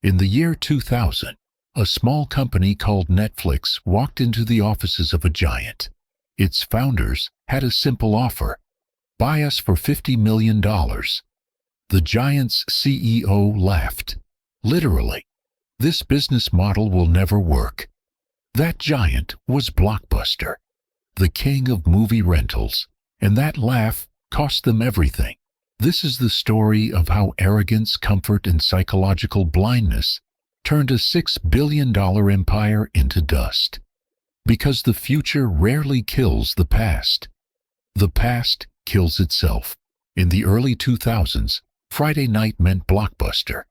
In the year 2000, a small company called Netflix walked into the offices of a giant. Its founders had a simple offer: buy us for $50 million. The giant's CEO laughed. Literally, this business model will never work. That giant was Blockbuster, the king of movie rentals, and that laugh cost them everything. This is the story of how arrogance, comfort, and psychological blindness turned a $6 billion empire into dust. Because the future rarely kills the past. The past kills itself. In the early 2000s, Friday night meant Blockbuster.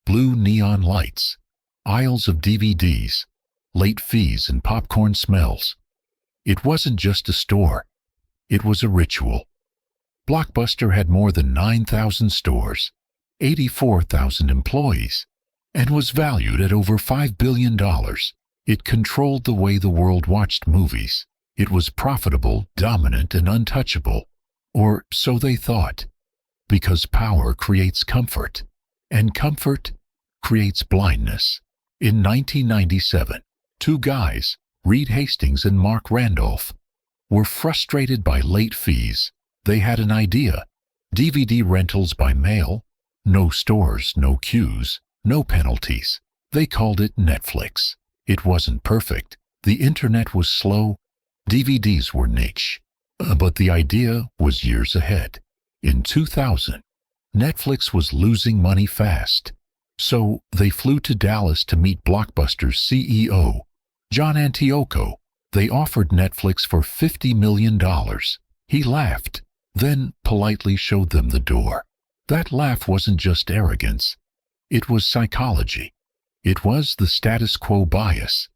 Blue neon lights, aisles of DVDs, late fees, and popcorn smells. It wasn't just a store. It was a ritual. Blockbuster had more than 9,000 stores, 84,000 employees, and was valued at over $5 billion. It controlled the way the world watched movies. It was profitable, dominant, and untouchable. Or so they thought. Because power creates comfort, and comfort creates blindness. In 1997, two guys, Reed Hastings and Mark Randolph, were frustrated by late fees. They had an idea: DVD rentals by mail, no stores, no queues, no penalties. They called it Netflix. It wasn't perfect. The internet was slow. DVDs were niche. But the idea was years ahead. In 2000, Netflix was losing money fast. So they flew to Dallas to meet Blockbuster's CEO, John Antioco. They offered Netflix for $50 million. He laughed, then politely showed them the door. That laugh wasn't just arrogance. It was psychology. It was the status quo bias,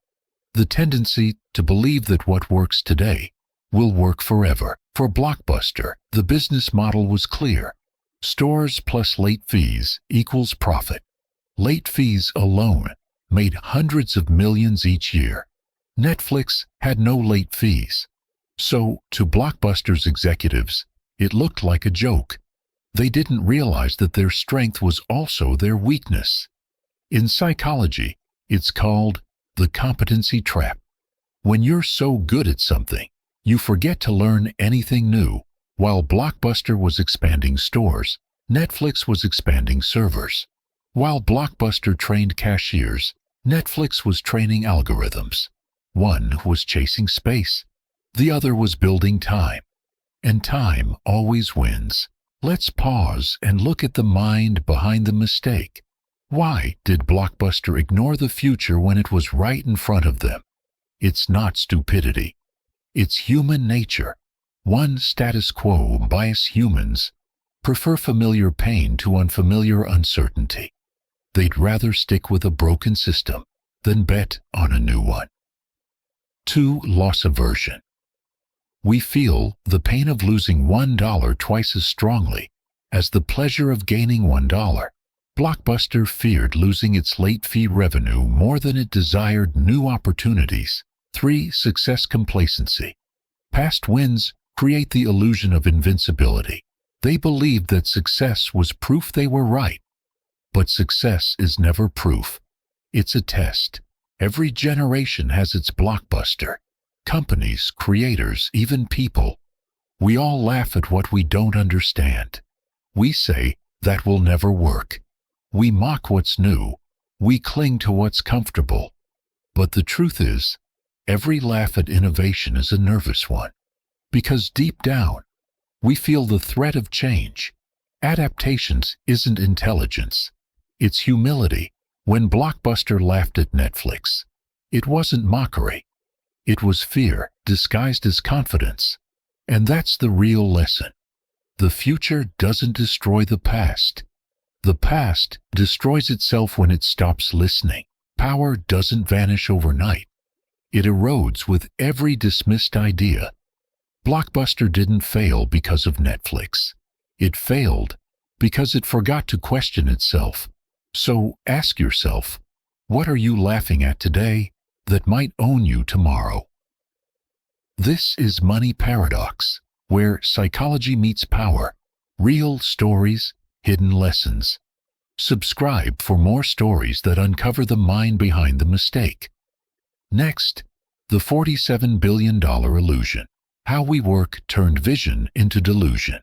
the tendency to believe that what works today will work forever. For Blockbuster, the business model was clear. Stores plus late fees equals profit. Late fees alone made hundreds of millions each year. Netflix had no late fees. So, to Blockbuster's executives, it looked like a joke. They didn't realize that their strength was also their weakness. In psychology, it's called the competency trap. When you're so good at something, you forget to learn anything new. While Blockbuster was expanding stores, Netflix was expanding servers. While Blockbuster trained cashiers, Netflix was training algorithms. One was chasing space. The other was building time. And time always wins. Let's pause and look at the mind behind the mistake. Why did Blockbuster ignore the future when it was right in front of them? It's not stupidity. It's human nature. One status quo bias. Humans prefer familiar pain to unfamiliar uncertainty. They'd rather stick with a broken system than bet on a new one. 2. Loss aversion. We feel the pain of losing $1 twice as strongly as the pleasure of gaining $1. Blockbuster feared losing its late fee revenue more than it desired new opportunities. 3. Success complacency. Past wins create the illusion of invincibility. They believed that success was proof they were right. But success is never proof. It's a test. Every generation has its Blockbuster. Companies, creators, even people. We all laugh at what we don't understand. We say, that will never work. We mock what's new. We cling to what's comfortable. But the truth is, every laugh at innovation is a nervous one. Because deep down, we feel the threat of change. Adaptations isn't intelligence. It's humility. When Blockbuster laughed at Netflix, it wasn't mockery. It was fear disguised as confidence. And that's the real lesson. The future doesn't destroy the past. The past destroys itself when it stops listening. Power doesn't vanish overnight. It erodes with every dismissed idea. Blockbuster didn't fail because of Netflix. It failed because it forgot to question itself. So ask yourself, what are you laughing at today that might own you tomorrow? This is Money Paradox, where psychology meets power, real stories, hidden lessons. Subscribe for more stories that uncover the mind behind the mistake. Next, the $47 billion illusion. How we work turned vision into delusion.